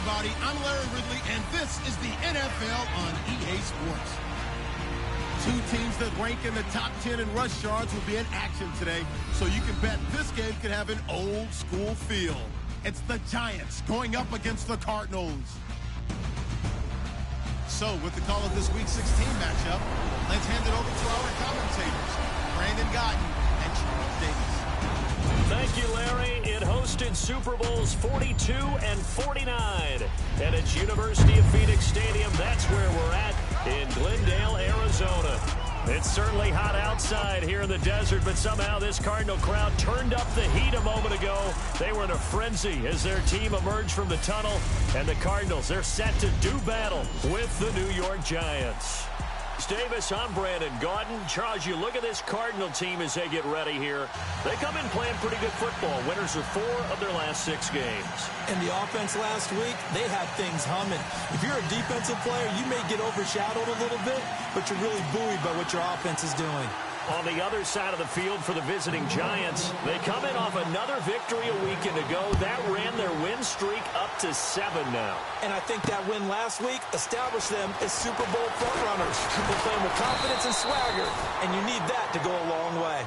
everybody. I'm Larry Ridley, and this is the NFL on EA Sports. Two teams that rank in the top 10 in rush yards will be in action today, so you can bet this game could have an old-school feel. It's the Giants going up against the Cardinals. So, with the call of this Week 16 matchup, let's hand it over to our commentators, Brandon Gotton and Charles Davis. Thank you, Larry. It hosted Super Bowls 42 and 49. And it's University of Phoenix Stadium. That's where we're at in Glendale, Arizona. It's certainly hot outside here in the desert, but somehow this Cardinal crowd turned up the heat a moment ago. They were in a frenzy as their team emerged from the tunnel. And the Cardinals, they're set to do battle with the New York Giants. Davis, I'm Brandon Gordon. Charles, you look at this Cardinal team as they get ready here. They come in playing pretty good football. Winners of 4 of their last 6 games. And the offense last week, they had things humming. If you're a defensive player, you may get overshadowed a little bit, but you're really buoyed by what your offense is doing. On the other side of the field for the visiting Giants, they come in off another victory a weekend ago. That ran their win streak up to 7 now. And I think that win last week established them as Super Bowl frontrunners. They're playing with confidence and swagger, and you need that to go a long way.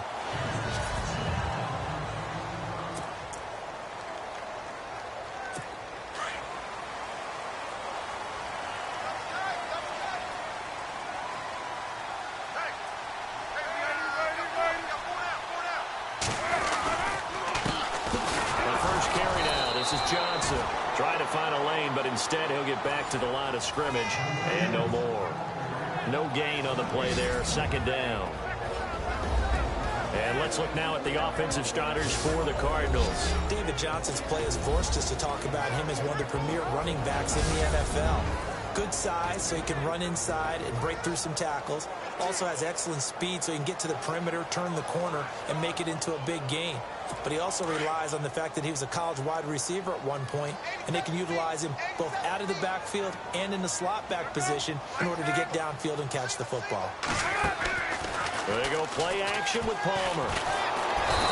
Trying to find a lane, but instead he'll get back to the line of scrimmage, and no more. No gain on the play there, second down. And let's look now at the offensive starters for the Cardinals. David Johnson's play has forced us to talk about him as one of the premier running backs in the NFL. Good size, so he can run inside and break through some tackles. Also has excellent speed, so he can get to the perimeter, turn the corner, and make it into a big gain. But he also relies on the fact that he was a college wide receiver at one point, and they can utilize him both out of the backfield and in the slot back position in order to get downfield and catch the football. There you go, play action with Palmer.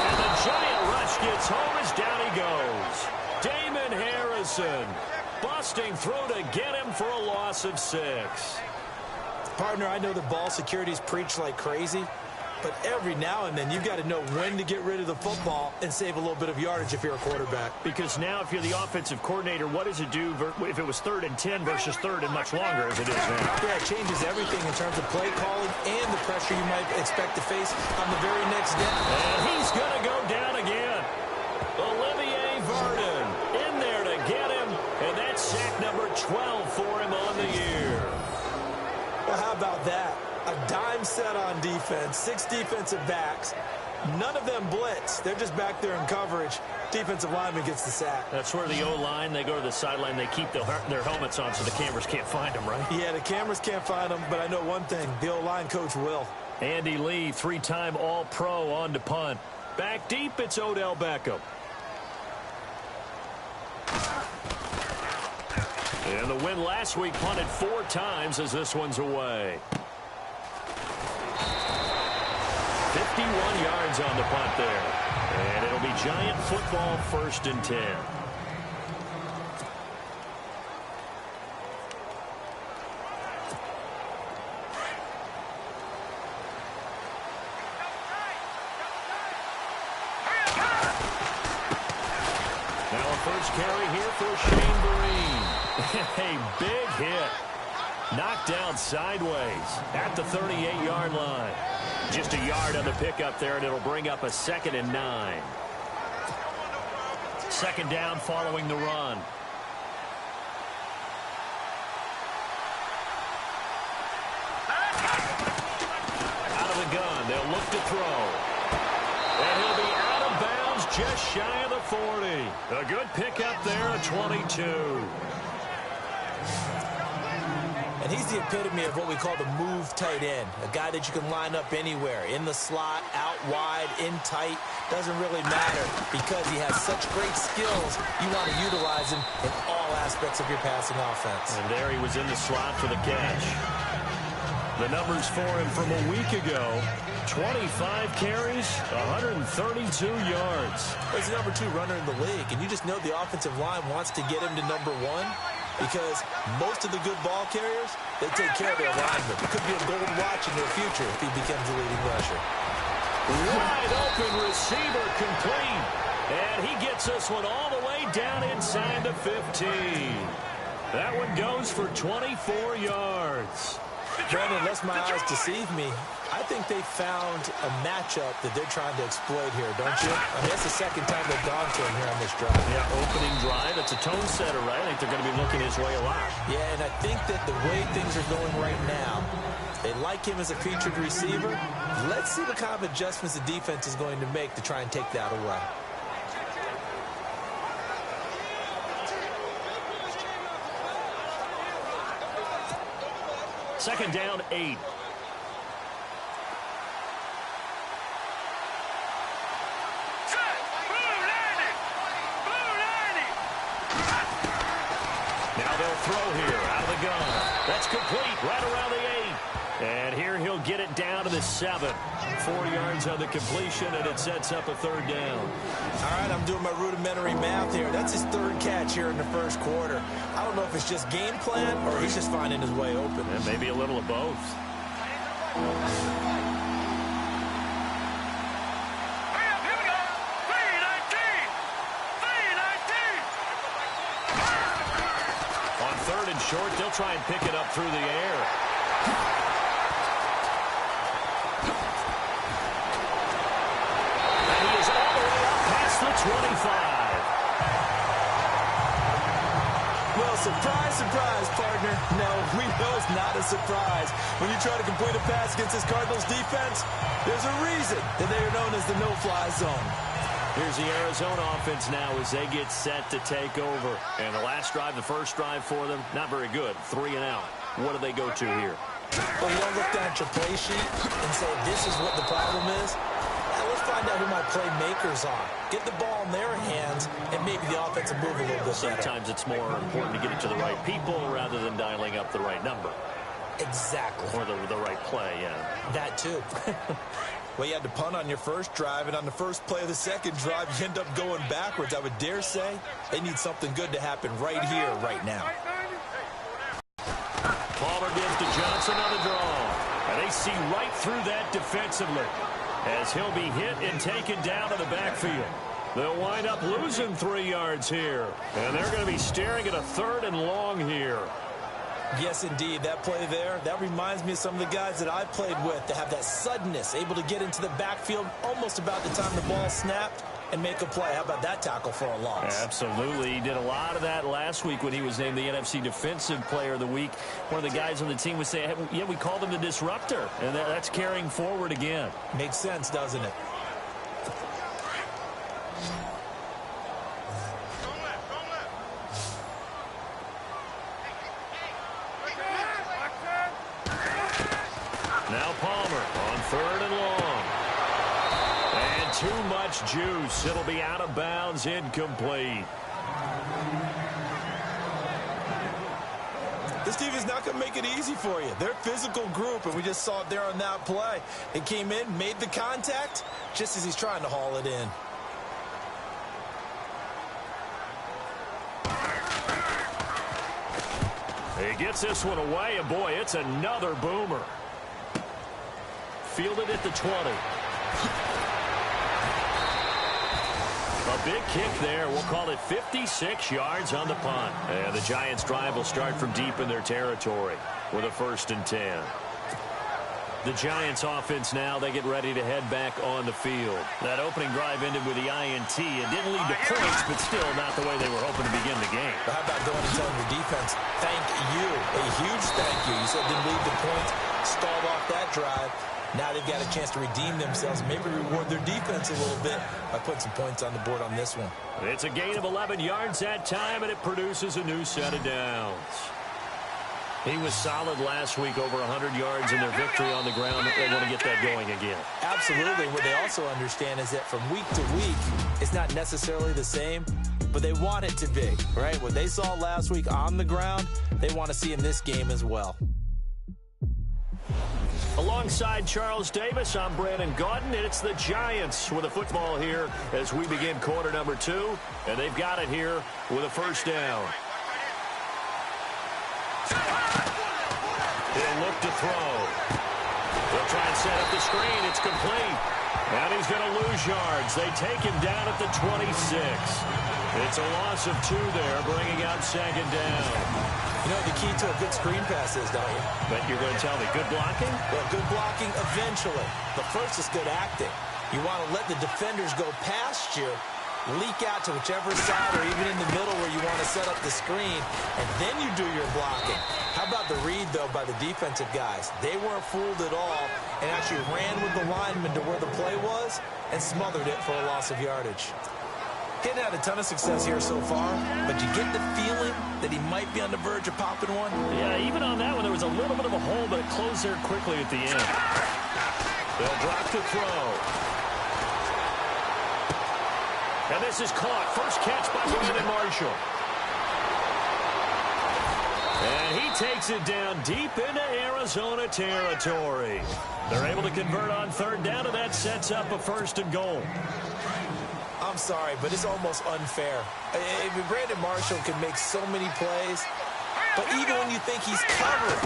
And the giant rush gets home as down he goes. Damon Harrison busting through to get him for a loss of 6. Partner, I know the ball security's preached like crazy, but every now and then you've got to know when to get rid of the football and save a little bit of yardage if you're a quarterback. Because now if you're the offensive coordinator, what does it do if it was 3rd and 10 versus 3rd and much longer as it is now? Yeah, it changes everything in terms of play calling and the pressure you might expect to face on the very next down. And he's going to go down again. Olivier Vernon in there to get him, and that's sack number 12 for him on the year. Well, how about that? A dime set on defense, 6 defensive backs. None of them blitz. They're just back there in coverage. Defensive lineman gets the sack. That's where the O-line, they go to the sideline, they keep their helmets on so the cameras can't find them, right? Yeah, the cameras can't find them, but I know one thing. The O-line coach will. Andy Lee, 3-time All-Pro on to punt. Back deep, it's Odell Beckham. And the win last week punted 4 times as this one's away. 51 yards on the punt there. And it'll be Giant football, 1st and 10. Now a first carry here for Shane Vereen. A big hit. Knocked down sideways at the 38-yard line. Just a yard on the pickup there, and it'll bring up a 2nd and 9. 2nd down following the run. Out of the gun, they'll look to throw. And he'll be out of bounds just shy of the 40. A good pickup there, a 22. And he's the epitome of what we call the move tight end. A guy that you can line up anywhere. In the slot, out wide, in tight. Doesn't really matter because he has such great skills. You want to utilize him in all aspects of your passing offense. And there he was in the slot for the catch. The numbers for him from a week ago. 25 carries, 132 yards. He's the number 2 runner in the league, and you just know the offensive line wants to get him to number 1. because most of the good ball carriers, they take care of their linemen. It could be a gold watch in their future if he becomes a leading rusher. Wide open receiver complete. And he gets this one all the way down inside the 15. That one goes for 24 yards. Brandon, unless my eyes deceive me, I think they found a matchup that they're trying to exploit here, don't you? I mean, that's the second time they've gone to him here on this drive. Yeah, opening drive. It's a tone setter, right? I think they're going to be looking his way a lot. Yeah, and I think that the way things are going right now, they like him as a featured receiver. Let's see what kind of adjustments the defense is going to make to try and take that away. Second down, 8. Now they'll throw here out of the gun. That's complete right around the 8. And here he'll get it down to the 7. 4 yards on the completion, and it sets up a third down. All right, I'm doing my rudimentary math here. That's his third catch here in the first quarter. I don't know if it's just game plan or he's just finding his way open. And maybe a little of both. On third and short, they'll try and pick it up through the air. And he is all the way up past the 25. Well, surprise, surprise, partner. No, we know it's not a surprise. When you try to complete a pass against this Cardinals defense, there's a reason that they are known as the no-fly zone. Here's the Arizona offense now as they get set to take over. And the last drive, the first drive for them, not very good. 3 and out. What do they go to here? Well, you don't look down at your play sheet and say, this is what the problem is. Now, let's find out who my playmakers are. Get the ball in their hands, and maybe the offense will move a little bit better. Sometimes it's more important to get it to the right people rather than dialing up the right number. Exactly. Or the right play, yeah. That too. Well, you had to punt on your first drive, and on the first play of the second drive, you end up going backwards. I would dare say they need something good to happen right here, right now. Palmer gives to Johnson on the draw. And they see right through that defensively as he'll be hit and taken down to the backfield. They'll wind up losing 3 yards here. And they're going to be staring at a 3rd and long here. Yes, indeed. That play there, that reminds me of some of the guys that I played with that have that suddenness, able to get into the backfield almost about the time the ball snapped and make a play. How about that tackle for a loss? Absolutely. He did a lot of that last week when he was named the NFC Defensive Player of the Week. One of the guys on the team would say, hey, yeah, we called him the disruptor. And that's carrying forward again. Makes sense, doesn't it? Now Palmer on 3rd and long. And too much juice. It'll be out of bounds, incomplete. This team is not going to make it easy for you. They're a physical group, and we just saw it there on that play. It came in, made the contact, just as he's trying to haul it in. He gets this one away, and boy, it's another boomer. Fielded at the 20. A big kick there. We'll call it 56 yards on the punt. And the Giants' drive will start from deep in their territory with a 1st and 10. The Giants' offense now, they get ready to head back on the field. That opening drive ended with the INT. It didn't lead to points, but still not the way they were hoping to begin the game. But how about going and telling your defense, thank you, a huge thank you. You said didn't lead to points, stalled off that drive. Now they've got a chance to redeem themselves, maybe reward their defense a little bit by putting some points on the board on this one. It's a gain of 11 yards that time, and it produces a new set of downs. He was solid last week, over 100 yards in their victory on the ground. They want to get that going again. Absolutely. What they also understand is that from week to week, it's not necessarily the same, but they want it to be, right? What they saw last week on the ground, they want to see in this game as well. Alongside Charles Davis, I'm Brandon Gaudin, and it's the Giants with a football here as we begin quarter number 2, and they've got it here with a 1st down. He'll look to throw. He'll try and set up the screen. It's complete. And he's going to lose yards. They take him down at the 26. It's a loss of 2 there, bringing out second down. You know the key to a good screen pass is, don't you? But you're going to tell me good blocking? Well, good blocking eventually. But first is good acting. You want to let the defenders go past you, leak out to whichever side or even in the middle where you want to set up the screen, and then you do your blocking. How about the read, though, by the defensive guys? They weren't fooled at all and actually ran with the lineman to where the play was and smothered it for a loss of yardage. He hadn't had a ton of success here so far, but you get the feeling that he might be on the verge of popping one. Yeah, even on that one, there was a little bit of a hole, but it closed there quickly at the end. They'll drop to throw. And this is caught. First catch by Brandon Marshall. And he takes it down deep into Arizona territory. They're able to convert on third down, and that sets up a 1st and goal. I'm sorry, but it's almost unfair. Brandon Marshall can make so many plays, but even when you think he's covered,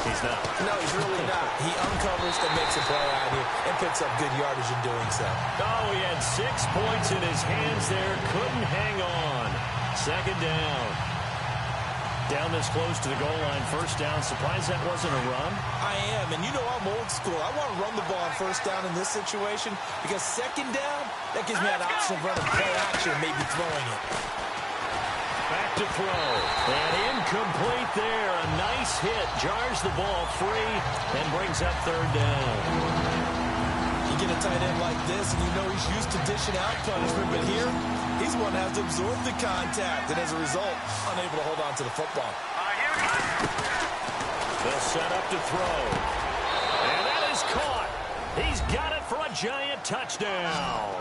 he's not. No, he's really not. He uncovers and makes a play out here and picks up good yardage in doing so. Oh, he had 6 points in his hands there. Couldn't hang on. Second down. Down this close to the goal line. First down. Surprised that wasn't a run? I am, and you know I'm old school. I want to run the ball on first down in this situation because second down, that gives me that option of running play action and maybe throwing it. Back to throw. And incomplete there. A nice hit. Jars the ball free and brings up third down. You get a tight end like this, and you know he's used to dishing out punishment, but here, he's one that has to absorb the contact, and as a result, unable to hold on to the football. They'll set up to throw. And that is caught. He's got it for a giant touchdown.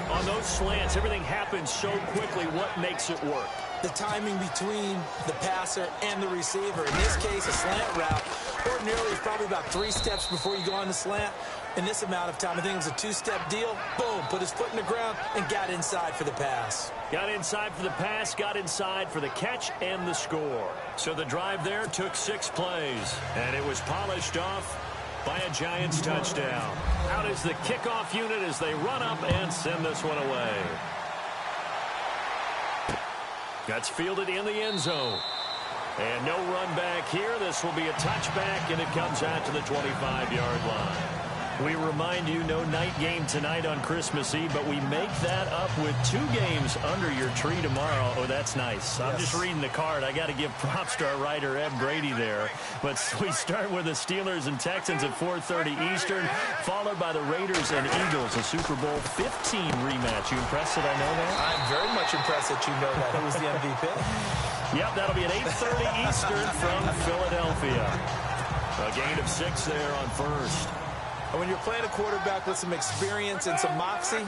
On those slants, everything happens so quickly. What makes it work? The timing between the passer and the receiver. In this case, a slant route. Ordinarily, it's probably about 3 steps before you go on the slant. In this amount of time, I think it was a 2-step deal. Boom, put his foot in the ground and got inside for the pass. Got inside for the pass, got inside for the catch and the score. So the drive there took 6 plays, and it was polished off by a Giants touchdown. Out is the kickoff unit as they run up and send this one away. That's fielded in the end zone. And no run back here. This will be a touchback, and it comes out to the 25-yard line. We remind you, no night game tonight on Christmas Eve, but we make that up with 2 games under your tree tomorrow. Oh, that's nice. I'm just reading the card. I got to give props to our writer, Ed Brady, there. But we start with the Steelers and Texans at 4:30 Eastern, followed by the Raiders and Eagles, a Super Bowl 15 rematch. You impressed that I know that? I'm very much impressed that you know that. Who was the MVP? Yep, that'll be at 8:30 Eastern from Philadelphia. A gain of 6 there on first. And when you're playing a quarterback with some experience and some moxie,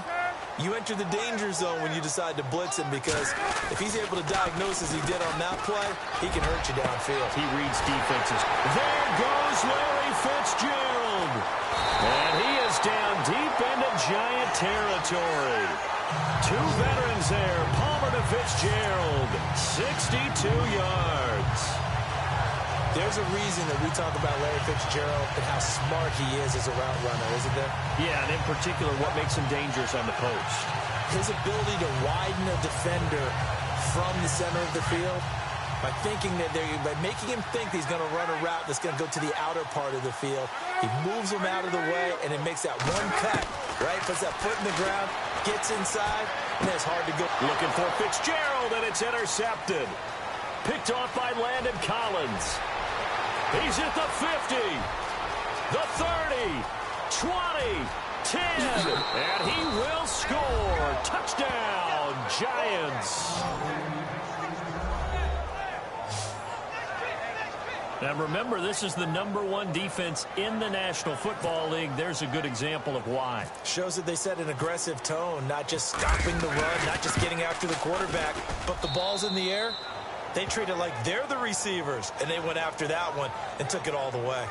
you enter the danger zone when you decide to blitz him, because if he's able to diagnose as he did on that play, he can hurt you downfield. He reads defenses. There goes Larry Fitzgerald. And he is down deep into Giant territory. 2 veterans there. Palmer to Fitzgerald. 62 yards. There's a reason that we talk about Larry Fitzgerald and how smart he is as a route runner, isn't there? Yeah, and in particular, what makes him dangerous on the post? His ability to widen a defender from the center of the field by making him think he's going to run a route that's going to go to the outer part of the field. He moves him out of the way, and it makes that one cut, right? Puts that foot in the ground, gets inside, and it's hard to go. Looking for Fitzgerald, and it's intercepted. Picked off by Landon Collins. He's at the 50, the 30, 20, 10, and he will score. Touchdown, Giants. Now remember, this is the #1 defense in the National Football League. There's a good example of why. Shows that they set an aggressive tone, not just stopping the run, not just getting after the quarterback, but the ball's in the air. They treat it like they're the receivers, and they went after that one and took it all the way.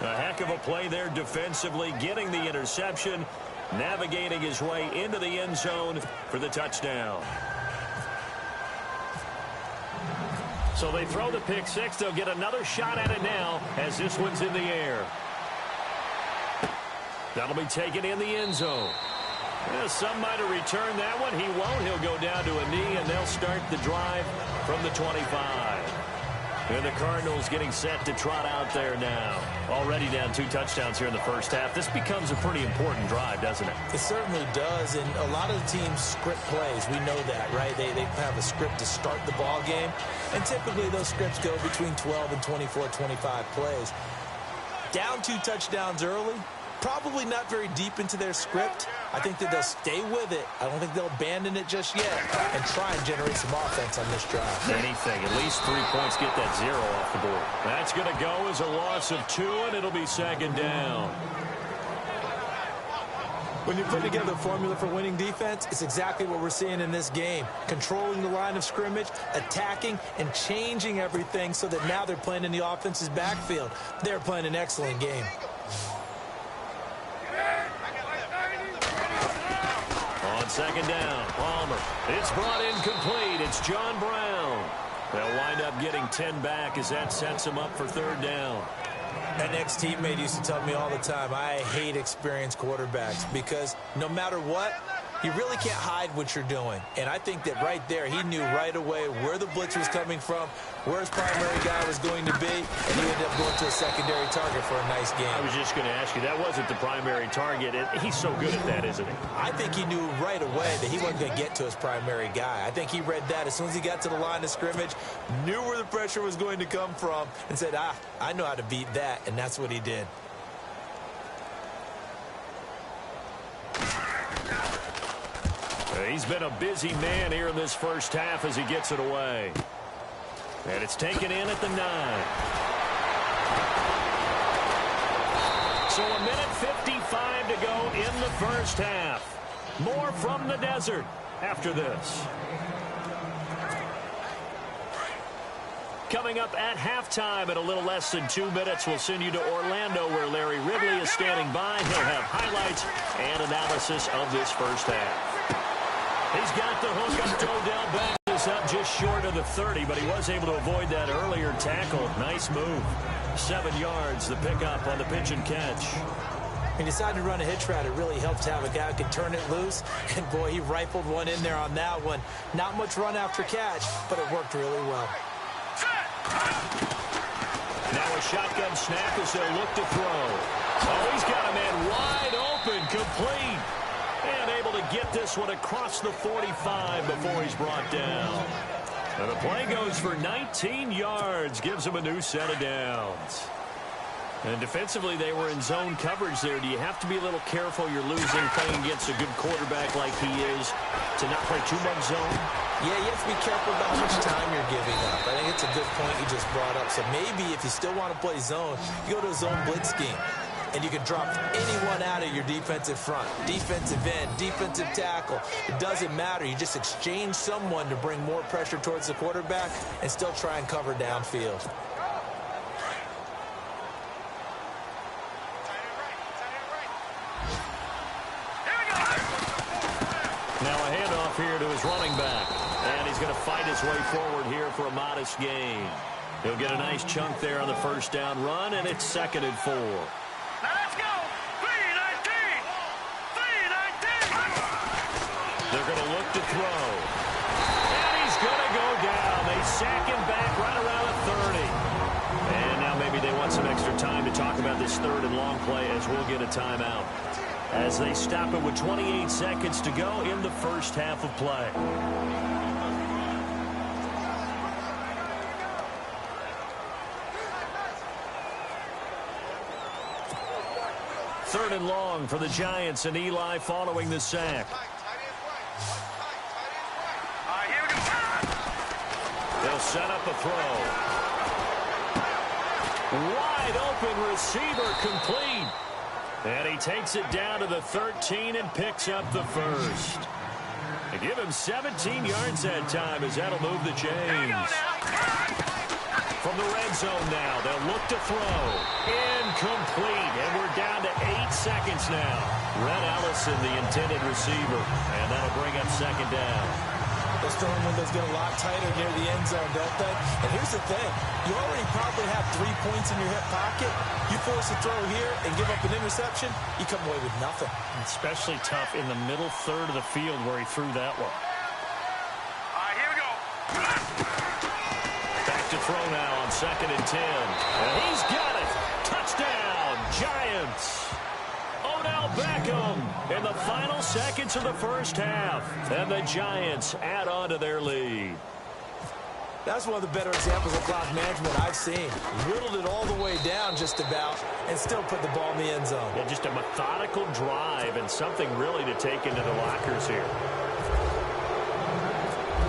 A heck of a play there defensively, getting the interception, navigating his way into the end zone for the touchdown. So they throw the pick six. They'll get another shot at it now as this one's in the air. That'll be taken in the end zone. Yeah, some might have returned that one. He won't. He'll go down to a knee, and they'll start the drive from the 25. And the Cardinals getting set to trot out there now. Already down 2 touchdowns here in the first half. This becomes a pretty important drive, doesn't it? It certainly does, and a lot of the teams script plays. We know that, right? They have a script to start the ball game, and typically those scripts go between 12 and 24, 25 plays. Down 2 touchdowns early, probably not very deep into their script. I think that they'll stay with it. I don't think they'll abandon it just yet and try and generate some offense on this drive. Anything. At least 3 points, get that 0 off the board. That's going to go as a loss of 2, and it'll be second down. When you put together a formula for winning defense, it's exactly what we're seeing in this game. Controlling the line of scrimmage, attacking, and changing everything so that now they're playing in the offense's backfield. They're playing an excellent game. On second down, Palmer. It's brought in complete. It's John Brown. They'll wind up getting 10 back as that sets them up for third down. An ex-teammate used to tell me all the time, I hate experienced quarterbacks because no matter what, you really can't hide what you're doing. And I think that right there, he knew right away where the blitz was coming from, where his primary guy was going to be, and he ended up going to a secondary target for a nice game. I was just going to ask you, that wasn't the primary target. He's so good at that, isn't he? I think he knew right away that he wasn't going to get to his primary guy. I think he read that as soon as he got to the line of scrimmage, knew where the pressure was going to come from, and said, I know how to beat that, and that's what he did. He's been a busy man here in this first half as he gets it away. And it's taken in at the 9. So a minute 55 to go in the first half. More from the desert after this. Coming up at halftime in a little less than 2 minutes, we'll send you to Orlando where Larry Ridley is standing by. He'll have highlights and analysis of this first half. He's got the hook up to Odell Beckham. Is up just short of the 30, but he was able to avoid that earlier tackle. Nice move. 7 yards, the pickup on the pitch and catch. He decided to run a hitch route. It really helped to have a guy who could turn it loose. And, boy, he rifled one in there on that one. Not much run after catch, but it worked really well. Now a shotgun snap as they'll look to throw. Oh, he's got a man wide open, complete. And able to get this one across the 45 before he's brought down. And the play goes for 19 yards, gives him a new set of downs. And defensively, they were in zone coverage there. Do you have to be a little careful? You're losing playing against a good quarterback like he is to not play too much zone? Yeah, you have to be careful about how much time you're giving up. I think it's a good point you just brought up. So maybe if you still want to play zone, you go to a zone blitz scheme. And you can drop anyone out of your defensive front, defensive end, defensive tackle. It doesn't matter. You just exchange someone to bring more pressure towards the quarterback and still try and cover downfield. Now a handoff here to his running back. And he's going to fight his way forward here for a modest gain. He'll get a nice chunk there on the first down run, and it's 2nd and 4. Let's go! 3-19! 3-19! They're going to look to throw. And he's going to go down. They sack him back right around the 30. And now maybe they want some extra time to talk about this 3rd and long play as we'll get a timeout. As they stop it with 28 seconds to go in the first half of play. 3rd and long for the Giants, and Eli following the sack. They'll set up a throw. Wide open receiver, complete. And he takes it down to the 13 and picks up the first. They give him 17 yards that time as that'll move the chains. From the red zone now, they'll look to throw. Incomplete, and we're down to 8 seconds now. Red Allison, the intended receiver, and that'll bring up 2nd down. Those throwing windows get a lot tighter near the end zone, don't they? And here's the thing. You already probably have 3 points in your hip pocket. You force a throw here and give up an interception, you come away with nothing. Especially tough in the middle third of the field where he threw that one. All right, here we go. Back to throw now on 2nd and 10. And he's got it. Touchdown, Giants. Odell Beckham in the final seconds of the first half. And the Giants add on to their lead. That's one of the better examples of clock management I've seen. Whittled it all the way down just about and still put the ball in the end zone. Yeah, just a methodical drive and something really to take into the lockers here.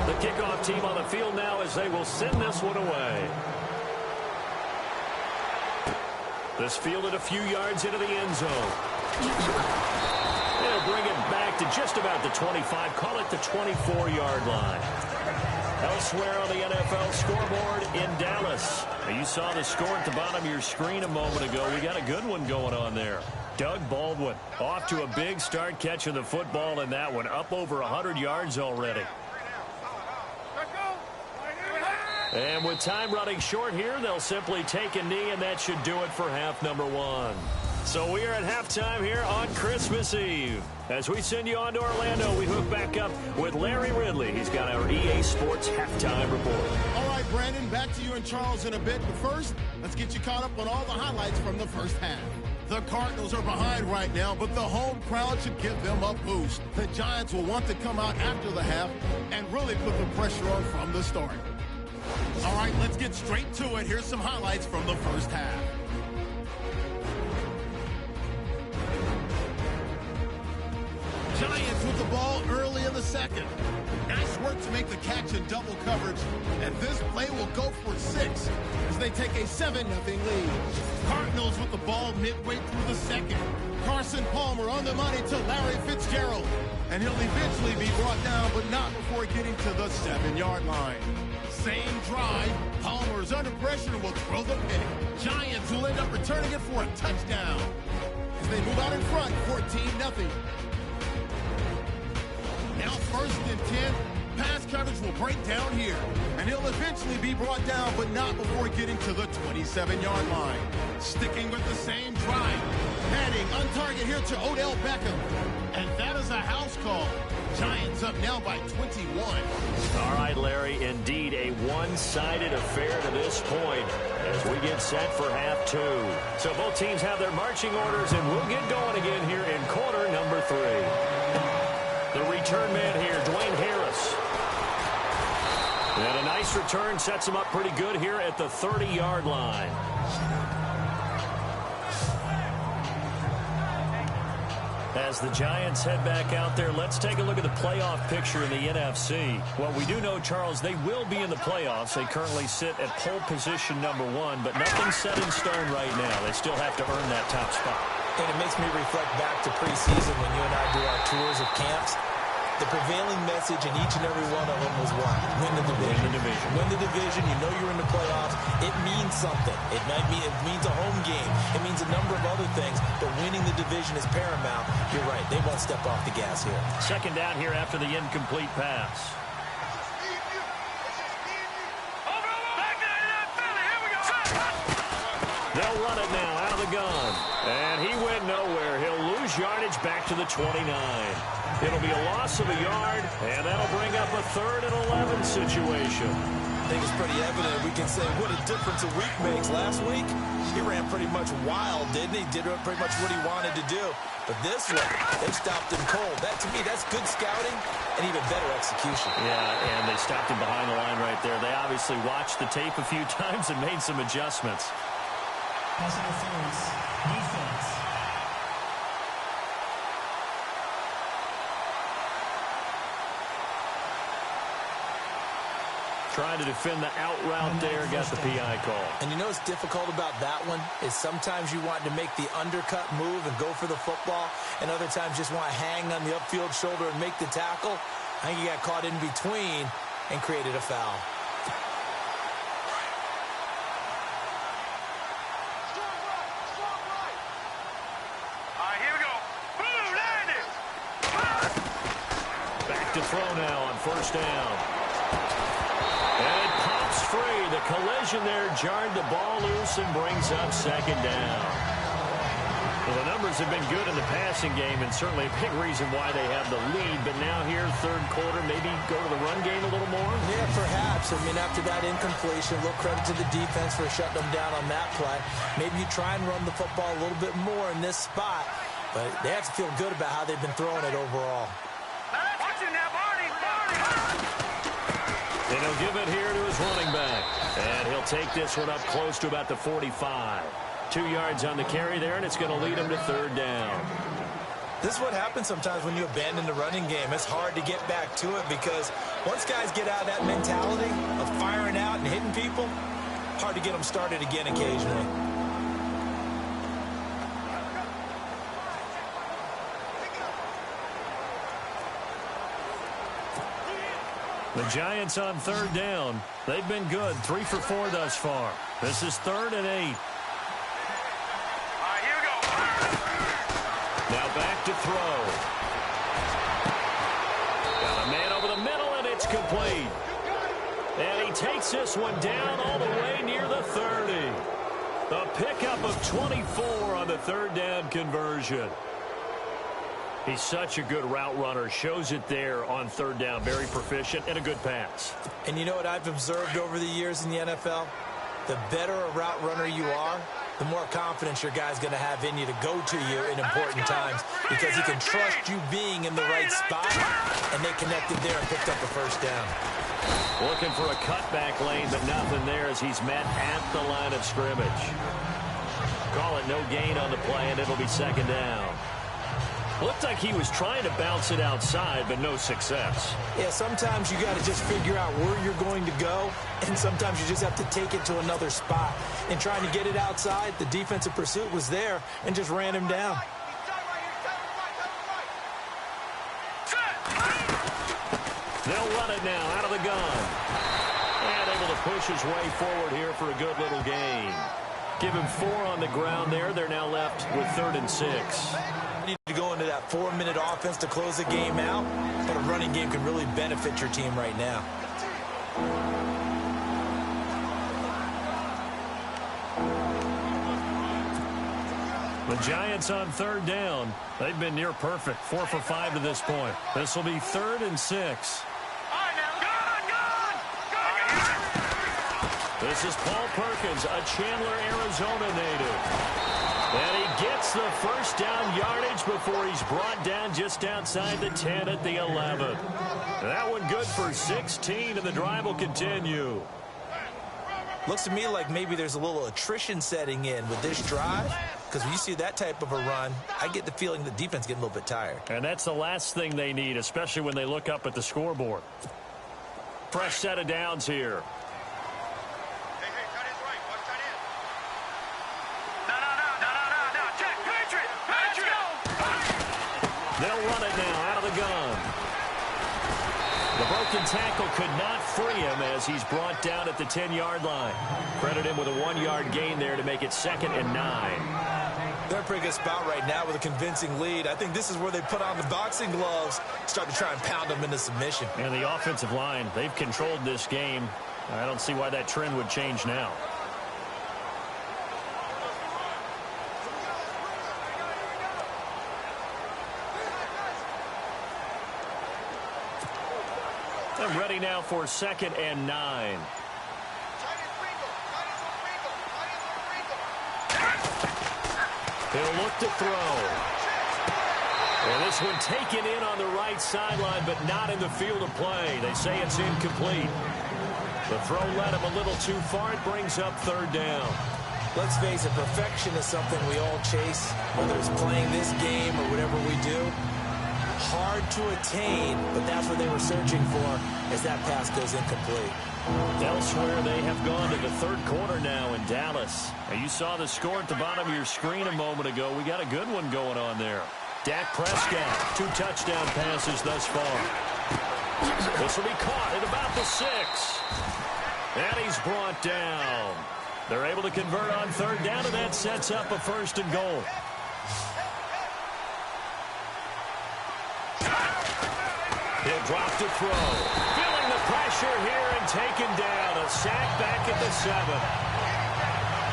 The kickoff team on the field now as they will send this one away. This fielded a few yards into the end zone. They'll bring it back to just about the 25. Call it the 24-yard line. Elsewhere on the NFL scoreboard in Dallas. Now you saw the score at the bottom of your screen a moment ago. We got a good one going on there. Doug Baldwin off to a big start catching the football in that one. Up over 100 yards already. And with time running short here, they'll simply take a knee, and that should do it for half number 1. So we are at halftime here on Christmas Eve. As we send you on to Orlando, we hook back up with Larry Ridley. He's got our EA Sports halftime report. All right, Brandon, back to you and Charles in a bit. But first, let's get you caught up on all the highlights from the first half. The Cardinals are behind right now, but the home crowd should give them a boost. The Giants will want to come out after the half and really put the pressure on from the start. All right, let's get straight to it. Here's some highlights from the first half. Giants with the ball early in the second. Nice work to make the catch in double coverage, and this play will go for 6 as they take a 7-0 lead. Cardinals with the ball midway through the second. Carson Palmer on the money to Larry Fitzgerald, and he'll eventually be brought down, but not before getting to the 7-yard line. Same drive, Palmer's under pressure and will throw the pick. Giants will end up returning it for a touchdown as they move out in front, 14-0. Now 1st and 10, pass coverage will break down here, and he'll eventually be brought down, but not before getting to the 27-yard line. Sticking with the same drive, heading on target here to Odell Beckham, and that is a house call. Giants up now by 21. All right, Larry, indeed a one-sided affair to this point as we get set for half 2. So both teams have their marching orders, and we'll get going again here in quarter number 3. The return man here, Dwayne Harris. And a nice return sets him up pretty good here at the 30-yard line. As the Giants head back out there, let's take a look at the playoff picture in the NFC. Well, we do know, Charles, they will be in the playoffs. They currently sit at pole position number 1, but nothing's set in stone right now. They still have to earn that top spot. And it makes me reflect back to preseason when you and I do our tours of camps. The prevailing message in each and every one of them was what? Win the division. Win the division. Win the division. You know you're in the playoffs. It means something. It means a home game. It means a number of other things, but winning the division is paramount. You're right. They won't step off the gas here. Second down here after the incomplete pass. They'll run it now out of the gun. And he went nowhere. He'll lose yardage back to the 29. It'll be a loss of a yard, and that'll bring up a 3rd and 11 situation. I think it's pretty evident. We can say what a difference a week makes. Last week, he ran pretty much wild, didn't he? Did pretty much what he wanted to do. But this one, they stopped him cold. That, to me, that's good scouting and even better execution. Yeah, and they stopped him behind the line right there. They obviously watched the tape a few times and made some adjustments. Pass interference. Defense. Trying to defend the out route there, got the PI call. And you know what's difficult about that one is sometimes you want to make the undercut move and go for the football, and other times just want to hang on the upfield shoulder and make the tackle. I think he got caught in between and created a foul. to throw now on first down. And it pops free. The collision there jarred the ball loose and brings up second down. Well, the numbers have been good in the passing game, and certainly a big reason why they have the lead. But now here, third quarter, maybe go to the run game a little more? Yeah, perhaps. I mean, after that incompletion, a little credit to the defense for shutting them down on that play. Maybe you try and run the football a little bit more in this spot. But they have to feel good about how they've been throwing it overall. Watch it now, Barney! And he'll give it here to his running back. And he'll take this one up close to about the 45. 2 yards on the carry there, and it's going to lead him to third down. This is what happens sometimes when you abandon the running game. It's hard to get back to it because once guys get out of that mentality of firing out and hitting people, hard to get them started again occasionally. The Giants on third down. They've been good, 3 for 4 thus far. This is 3rd and 8. Here we go. Now back to throw. Got a man over the middle, and it's complete. And he takes this one down all the way near the 30. A pickup of 24 on the third down conversion. He's such a good route runner. Shows it there on third down. Very proficient and a good pass. And you know what I've observed over the years in the NFL? The better a route runner you are, the more confidence your guy's going to have in you to go to you in important times because he can trust you being in the right spot, and they connected there and picked up a first down. Looking for a cutback lane, but nothing there as he's met at the line of scrimmage. Call it no gain on the play, and it'll be second down. Looked like he was trying to bounce it outside, but no success. Yeah, sometimes you got to just figure out where you're going to go, and sometimes you just have to take it to another spot. And trying to get it outside, the defensive pursuit was there and just ran him down. They'll run it now out of the gun. And able to push his way forward here for a good little gain. Give him 4 on the ground there. They're now left with 3rd and 6. Need to go into that 4-minute offense to close the game out, but a running game can really benefit your team right now. The Giants on third down. They've been near perfect. 4 for 5 to this point. This will be 3rd and 6. This is Paul Perkins, a Chandler, Arizona native. And he gets the first down yardage before he's brought down just outside the 10 at the 11. That one good for 16, and the drive will continue. Looks to me like maybe there's a little attrition setting in with this drive, because when you see that type of a run, I get the feeling the defense getting a little bit tired. And that's the last thing they need, especially when they look up at the scoreboard. Fresh set of downs here. They'll run it now out of the gun. The broken tackle could not free him as he's brought down at the 10-yard line. Credit him with a 1-yard gain there to make it 2nd and 9. They're in a pretty good spot right now with a convincing lead. I think this is where they put on the boxing gloves, start to try and pound them into submission. And the offensive line, they've controlled this game. I don't see why that trend would change now. And ready now for 2nd and 9. He'll look to throw. And this one taken in on the right sideline, but not in the field of play. They say it's incomplete. The throw led him a little too far. It brings up 3rd down. Let's face it, perfection is something we all chase, whether it's playing this game or whatever we do. Hard to attain, but that's what they were searching for as that pass goes incomplete. Elsewhere, they have gone to the 3rd quarter now in Dallas. And you saw the score at the bottom of your screen a moment ago. We got a good one going on there. Dak Prescott, 2 touchdown passes thus far. This will be caught at about the 6. And he's brought down. They're able to convert on 3rd down, and that sets up a 1st and goal. He'll drop to throw. Feeling the pressure here and taken down. A sack back at the 7.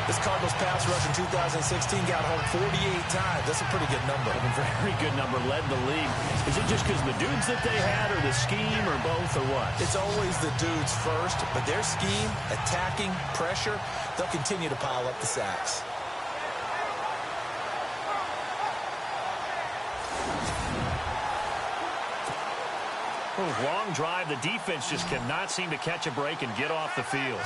This Cardinals pass rush in 2016 got home 48 times. That's a pretty good number. A very good number, led the league. Is it just because of the dudes that they had, or the scheme, or both, or what? It's always the dudes first, but their scheme, attacking, pressure, they'll continue to pile up the sacks. Long drive. The defense just cannot seem to catch a break and get off the field.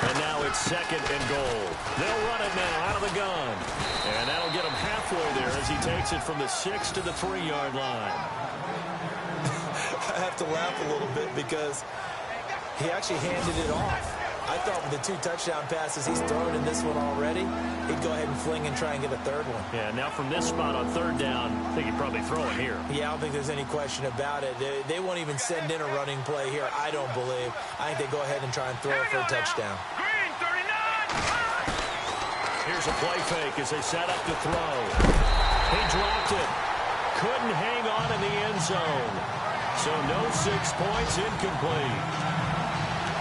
And now it's 2nd and goal. They'll run it now out of the gun. And that'll get him halfway there as he takes it from the 6 to the 3-yard line. I have to laugh a little bit because he actually handed it off. I thought with the 2 touchdown passes he's thrown in this one already, he'd go ahead and fling and try and get a 3rd one. Yeah, now from this spot on 3rd down, I think he'd probably throw it here. Yeah, I don't think there's any question about it. They won't even send in a running play here, I don't believe. I think they go ahead and try and throw it for a touchdown. Green, 39! Here's a play fake as they set up to throw. He dropped it. Couldn't hang on in the end zone. So no 6 points, incomplete.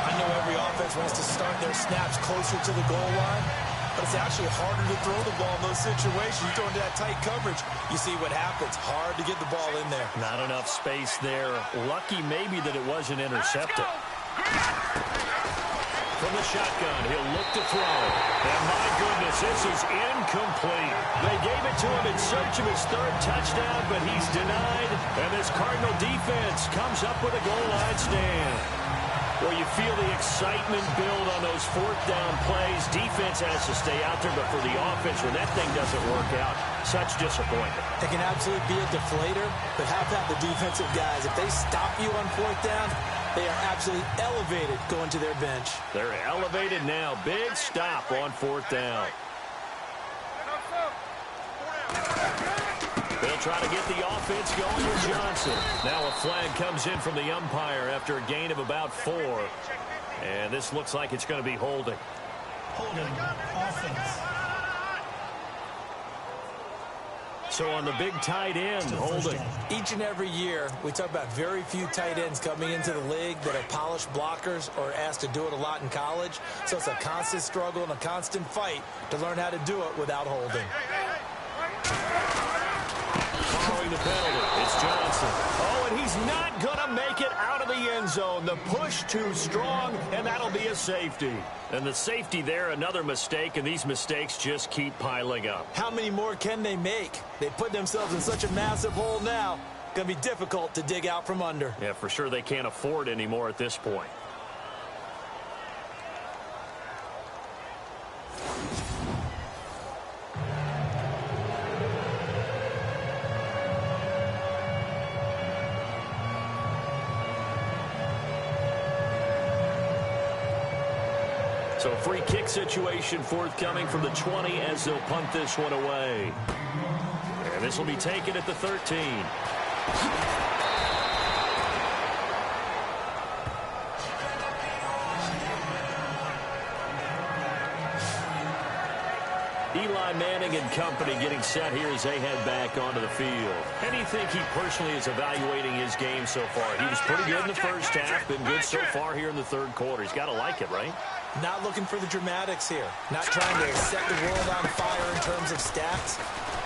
I know every offense wants to start their snaps closer to the goal line, but it's actually harder to throw the ball in those situations. You throw into that tight coverage, you see what happens. Hard to get the ball in there. Not enough space there. Lucky maybe that it wasn't intercepted. From the shotgun, he'll look to throw. And my goodness, this is incomplete. They gave it to him in search of his 3rd touchdown, but he's denied. And this Cardinal defense comes up with a goal line stand. Well, you feel the excitement build on those 4th down plays. Defense has to stay out there, but for the offense, when that thing doesn't work out, such disappointment. It can absolutely be a deflator, but how about the defensive guys? If they stop you on 4th down, they are absolutely elevated going to their bench. They're elevated now. Big stop on 4th down. They'll try to get the offense going with Johnson. Now a flag comes in from the umpire after a gain of about 4. And this looks like it's going to be holding. Holding, offense. So on the big tight end, holding. Each and every year, we talk about very few tight ends coming into the league that are polished blockers or asked to do it a lot in college. So it's a constant struggle and a constant fight to learn how to do it without holding. Following the penalty, it's Johnson. Oh, and he's not going to make it out of the end zone. The push too strong, and that'll be a safety. And the safety there, another mistake, and these mistakes just keep piling up. How many more can they make? They put themselves in such a massive hole now. Going to be difficult to dig out from under. Yeah, for sure they can't afford anymore at this point. So a free kick situation forthcoming from the 20 as they'll punt this one away. And this will be taken at the 13. Eli Manning and company getting set here as they head back onto the field. And you think he personally is evaluating his game so far? He was pretty good in the first half, been good so far here in the 3rd quarter. He's got to like it, right? Not looking for the dramatics here. Not trying to set the world on fire in terms of stats.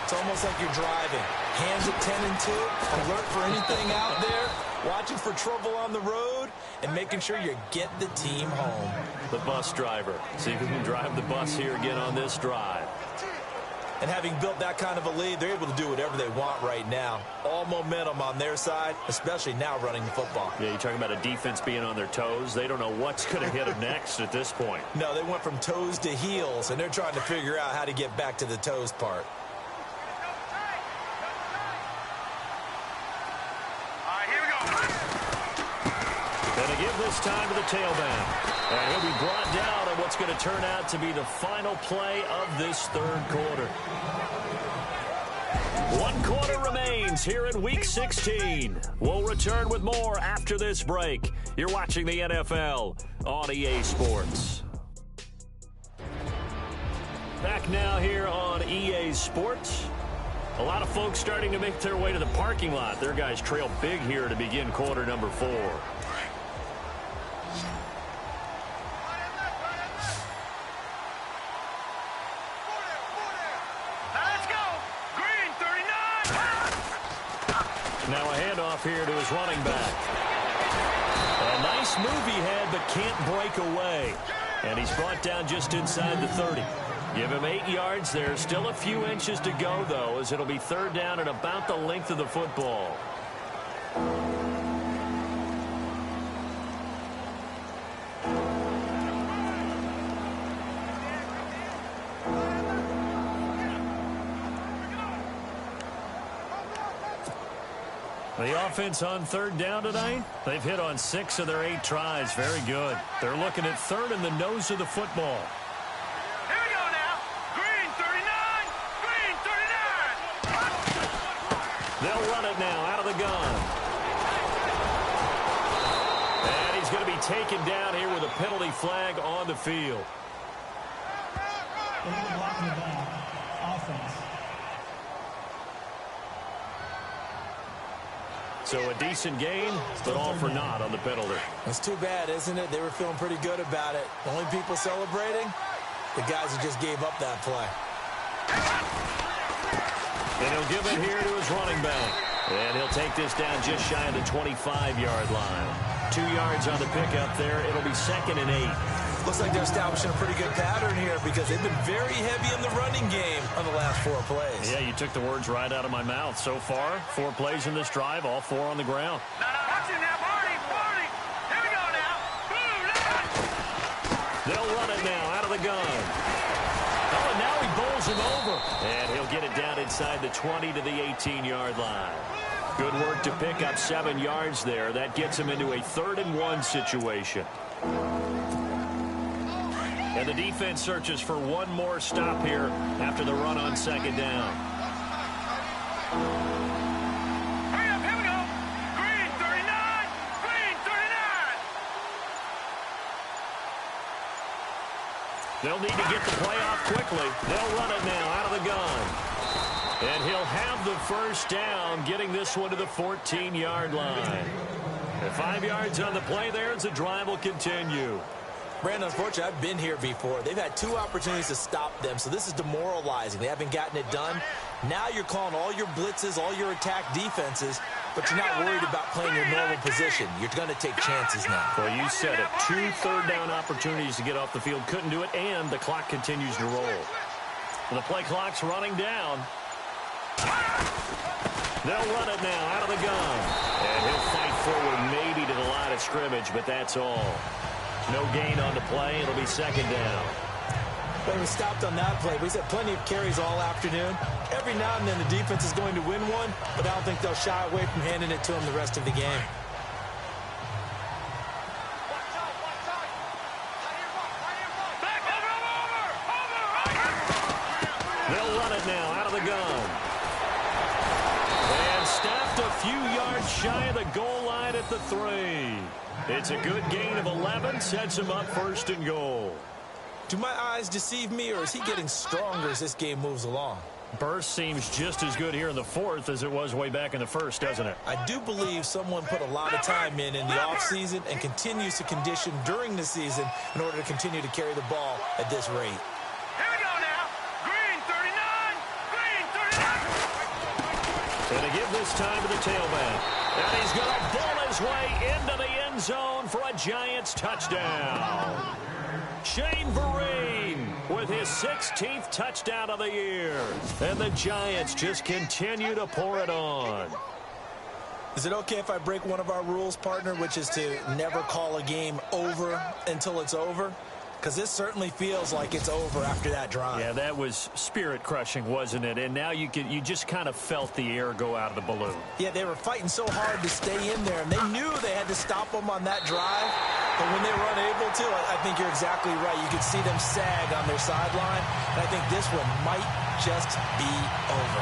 It's almost like you're driving. Hands at 10 and 2, alert for anything out there, watching for trouble on the road, and making sure you get the team home. The bus driver. See if we can drive the bus here again on this drive. And having built that kind of a lead, they're able to do whatever they want right now. All momentum on their side, especially now running the football. Yeah, you're talking about a defense being on their toes. They don't know what's going to hit them next at this point. No, they went from toes to heels, and they're trying to figure out how to get back to the toes part. Going to give this time to the tailback. And he'll be brought down on what's going to turn out to be the final play of this 3rd quarter. 1 quarter remains here in Week 16. We'll return with more after this break. You're watching the NFL on EA Sports. Back now here on EA Sports. A lot of folks starting to make their way to the parking lot. Their guys trail big here to begin quarter number 4. Now let's go. Green 39. Now a handoff here to his running back. A nice move he had, but can't break away. And he's brought down just inside the 30. Give him 8 yards there. Still a few inches to go, though, as it'll be third down and about the length of the football. The offense on third down tonight, they've hit on 6 of their 8 tries. Very good. They're looking at third in the nose of the football. Here we go now. Green 39. Green 39. They'll run it now out of the gun. And he's going to be taken down here with a penalty flag on the field. Illegal blocking the back. Offense. So a decent gain, but all for naught on the penalty. It's too bad, isn't it? They were feeling pretty good about it. The only people celebrating, the guys who just gave up that play. And he'll give it here to his running back. And he'll take this down just shy of the 25-yard line. 2 yards on the pickup there. It'll be second and 8. Looks like they're establishing a pretty good pattern here because they've been very heavy in the running game on the last 4 plays. Yeah, you took the words right out of my mouth. So far, 4 plays in this drive, all 4 on the ground. No, watch it now, Barney. Here we go now. Boom, They'll run it now out of the gun. Oh, and now he bowls him over. And he'll get it down inside the 20 to the 18-yard line. Good work to pick up 7 yards there. That gets him into a 3rd and 1 situation. And the defense searches for one more stop here after the run on second down. hurry up, here we go. Green 39. Green 39. They'll need to get the play off quickly. They'll run it now out of the gun. And he'll have the first down, getting this one to the 14-yard line. And 5 yards on the play there as the drive will continue. Brandon, unfortunately, I've been here before. They've had 2 opportunities to stop them, so this is demoralizing. They haven't gotten it done. Now you're calling all your blitzes, all your attack defenses, but you're not worried about playing your normal position. You're going to take chances now. Well, you said it. 2 third-down opportunities to get off the field. Couldn't do it, and the clock continues to roll. The play clock's running down. They'll run it now out of the gun. And he'll fight forward maybe to the line of scrimmage, but that's all. No gain on the play. It'll be second down. But he was stopped on that play. He's had plenty of carries all afternoon. Every now and then the defense is going to win one, but I don't think they'll shy away from handing it to him the rest of the game. They'll run it now out of the gun. And snapped a few yards shy of the goal line at the 3. It's a good gain of 11, sets him up 1st and goal. Do my eyes deceive me, or is he getting stronger as this game moves along? Burst seems just as good here in the 4th as it was way back in the 1st, doesn't it? I do believe someone put a lot of time in the offseason and continues to condition during the season in order to continue to carry the ball at this rate. Here we go now. Green 39. Green 39. And to give this time to the tailback. And he's going to ball his way into the end zone for a Giants touchdown. Shane Vereen with his 16th touchdown of the year. And the Giants just continue to pour it on. Is it okay if I break one of our rules, partner, which is to never call a game over until it's over? Because this certainly feels like it's over after that drive. Yeah, that was spirit-crushing, wasn't it? And now you just kind of felt the air go out of the balloon. Yeah, they were fighting so hard to stay in there, and they knew they had to stop them on that drive. But when they were unable to, I think you're exactly right. You could see them sag on their sideline, and I think this one might just be over.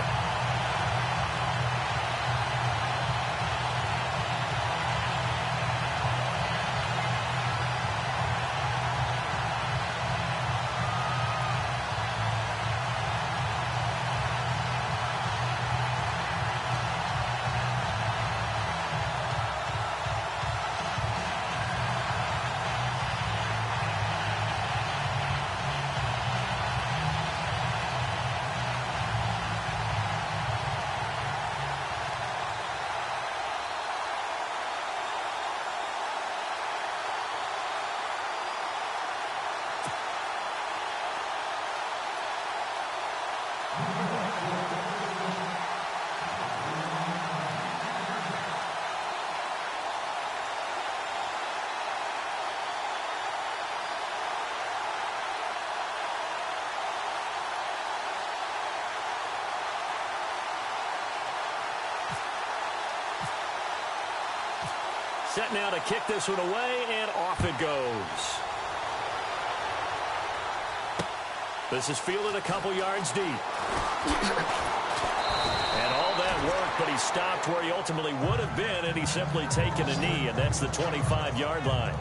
Set now to kick this one away, and off it goes. This is fielded a couple yards deep. And all that work, but he stopped where he ultimately would have been, and he's simply taken a knee, and that's the 25-yard line.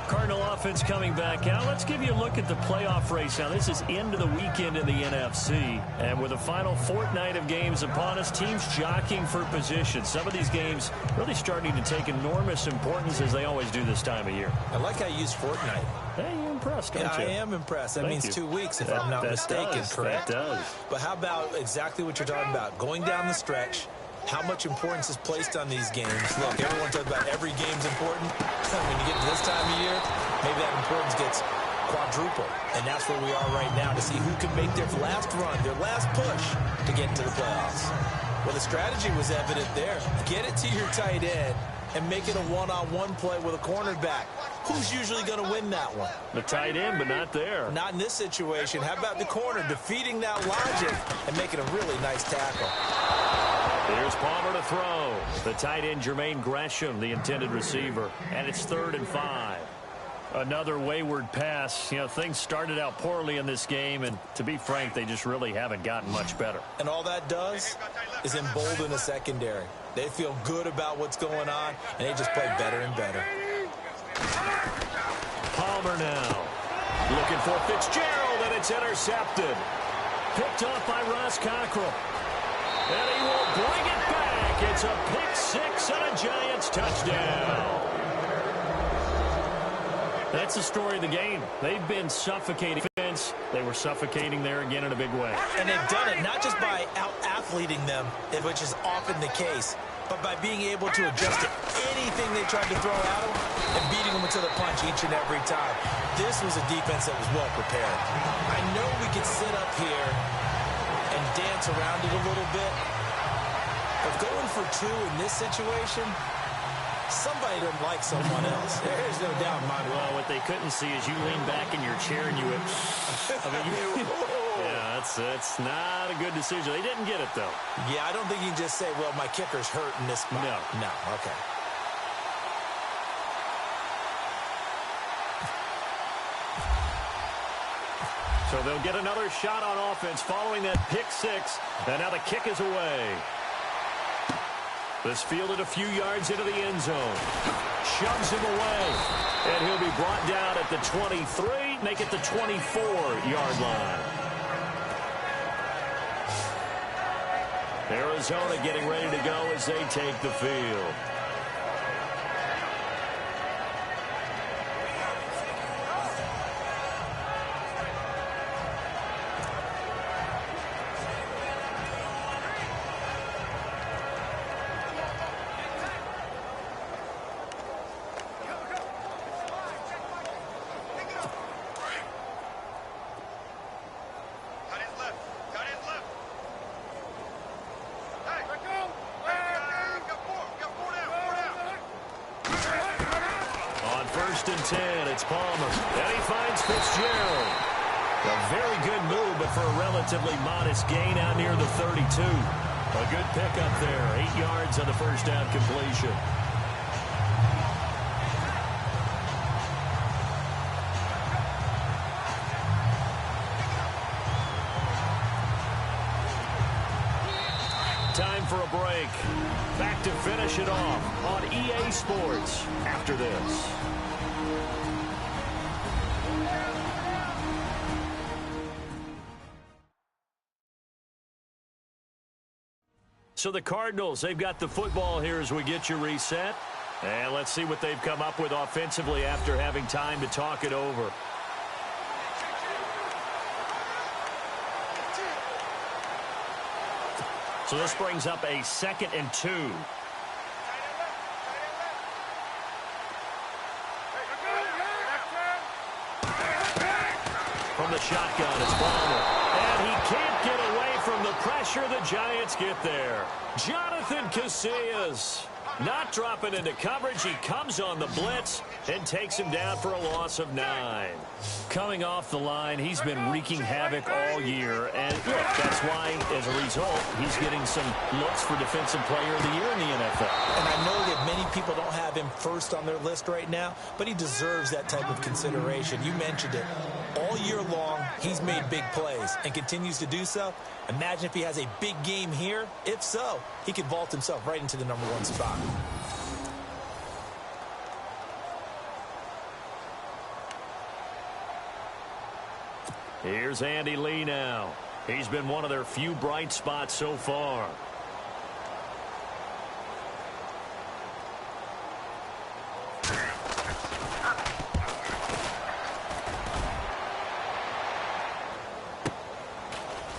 Cardinal offense coming back out. Let's give you a look at the playoff race now. This is into the weekend in the NFC. And with the final fortnight of games upon us, teams jockeying for position. Some of these games really starting to take enormous importance as they always do this time of year. I like how you use fortnight. Hey, you're impressed, don't you? I am impressed. That means 2 weeks, if I'm not mistaken, correct? That does. But how about exactly what you're talking about? Going down the stretch, how much importance is placed on these games. Look, everyone talks about every game's important. When you get to this time of year, maybe that importance gets quadrupled. And that's where we are right now, to see who can make their last run, their last push to get into the playoffs. Well, the strategy was evident there. Get it to your tight end and make it a one-on-one play with a cornerback. Who's usually going to win that one? The tight end, but not there. Not in this situation. How about the corner defeating that logic and making a really nice tackle? Here's Palmer to throw. The tight end, Jermaine Gresham, the intended receiver. And it's 3rd and 5. Another wayward pass. You know, things started out poorly in this game, and to be frank, they just really haven't gotten much better. And all that does is embolden the secondary. They feel good about what's going on, and they just play better and better. Palmer now. Looking for Fitzgerald, and it's intercepted. Picked off by Ross Cockrell. And he will bring it back. It's a pick six and a Giants touchdown. That's the story of the game. They've been suffocating defense. They were suffocating there again in a big way. And they've done it not just by out-athleting them, which is often the case, but by being able to adjust to anything they tried to throw at them and beating them to the punch each and every time. This was a defense that was well prepared. I know we could sit up here and dance around it a little bit, but going for 2 in this situation, somebody doesn't like someone else. There's no doubt in my mind. Well, what they couldn't see is you lean back in your chair and you went, yeah, that's not a good decision. They didn't get it, though. Yeah, I don't think you can just say, well, my kicker's hurt in this spot. No, okay. So they'll get another shot on offense following that pick six. And now the kick is away. This fielded a few yards into the end zone. Shoves him away. And he'll be brought down at the 23, make it the 24-yard line. Arizona getting ready to go as they take the field. And 10, it's Palmer. And he finds Fitzgerald. A very good move, but for a relatively modest gain out near the 32. A good pickup there. 8 yards on the first down completion. Time for a break. Back to finish it off on EA Sports after this. So the Cardinals, they've got the football here as we get you reset. And let's see what they've come up with offensively after having time to talk it over. So this brings up a 2nd and 2. From the shotgun, it's Palmer. And he can't get away from the pressure. The Giants get there. Jonathan Casillas Not dropping into coverage. He comes on the blitz and takes him down for a loss of 9. Coming off the line, he's been wreaking havoc all year. And look, that's why, as a result, he's getting some looks for Defensive Player of the Year in the NFL. And I know that many people don't have him first on their list right now, but he deserves that type of consideration. You mentioned it. All year long, he's made big plays and continues to do so. Imagine if he has a big game here. If so, he could vault himself right into the #1 spot. Here's Andy Lee now. He's been one of their few bright spots so far.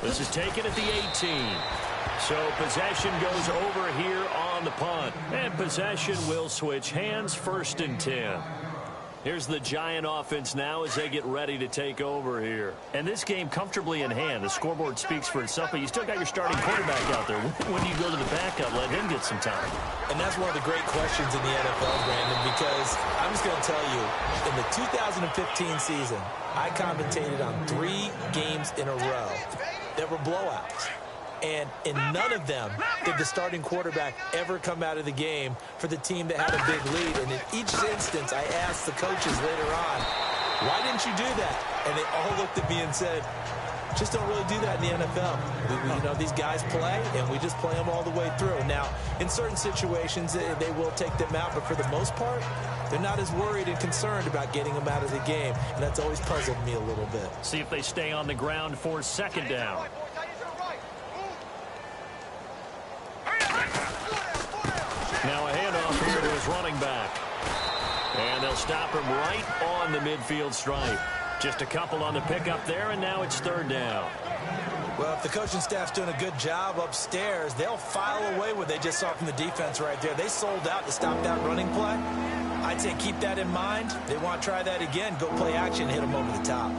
This is taken at the 18. So possession goes over here on the punt. And possession will switch hands, 1st and 10. Here's the Giant offense now as they get ready to take over here. And this game comfortably in hand. The scoreboard speaks for itself, but you still got your starting quarterback out there. When do you go to the backup? Let him get some time. And that's one of the great questions in the NFL, Brandon, because I'm just going to tell you, in the 2015 season, I commentated on 3 games in a row that were blowouts. And in none of them did the starting quarterback ever come out of the game for the team that had a big lead. And in each instance, I asked the coaches later on, why didn't you do that? And they all looked at me and said, just don't really do that in the NFL. You know, these guys play, and we just play them all the way through. Now, in certain situations, they will take them out, but for the most part, they're not as worried and concerned about getting them out of the game, and that's always puzzled me a little bit. See if they stay on the ground for 2nd down. Now a handoff here to his running back. And they'll stop him right on the midfield stripe. Just a couple on the pickup there, and now it's 3rd down. Well, if the coaching staff's doing a good job upstairs, they'll file away what they just saw from the defense right there. They sold out to stop that running play. I'd say keep that in mind. They want to try that again. Go play action, hit them over the top.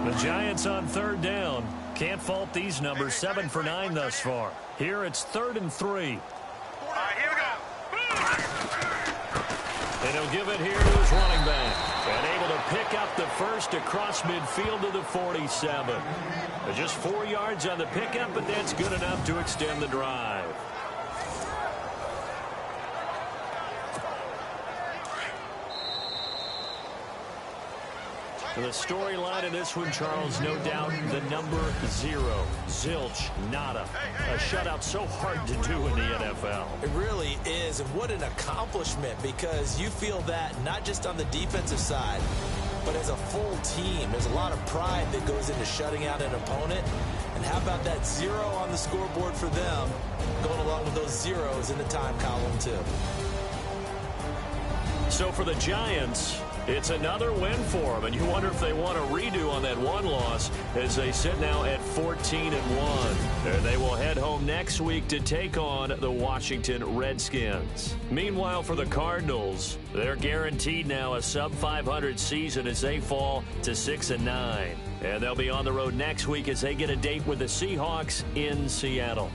The Giants on 3rd down. Can't fault these numbers. 7 for 9 thus far. Here it's 3rd and 3. All right, here we go. And he'll give it here to his running back. And able to pick up the first across midfield to the 47. Just 4 yards on the pickup, but that's good enough to extend the drive. The storyline in this one, Charles, no doubt the number 0. Zilch, nada. A shutout so hard to do in the NFL. It really is, and what an accomplishment, because you feel that not just on the defensive side, but as a full team. There's a lot of pride that goes into shutting out an opponent. And how about that 0 on the scoreboard for them, going along with those zeros in the time column, too. So for the Giants, it's another win for them, and you wonder if they want a redo on that one loss as they sit now at 14-1. And they will head home next week to take on the Washington Redskins. Meanwhile, for the Cardinals, they're guaranteed now a sub-500 season as they fall to 6-9. And they'll be on the road next week as they get a date with the Seahawks in Seattle.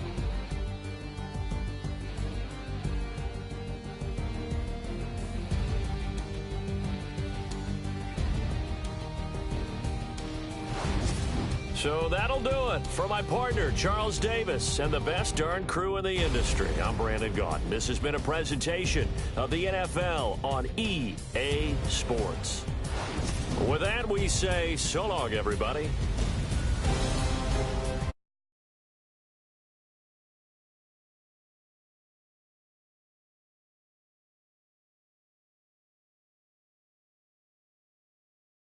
So that'll do it for my partner, Charles Davis, and the best darn crew in the industry. I'm Brandon Gaudin. This has been a presentation of the NFL on EA Sports. With that, we say so long, everybody.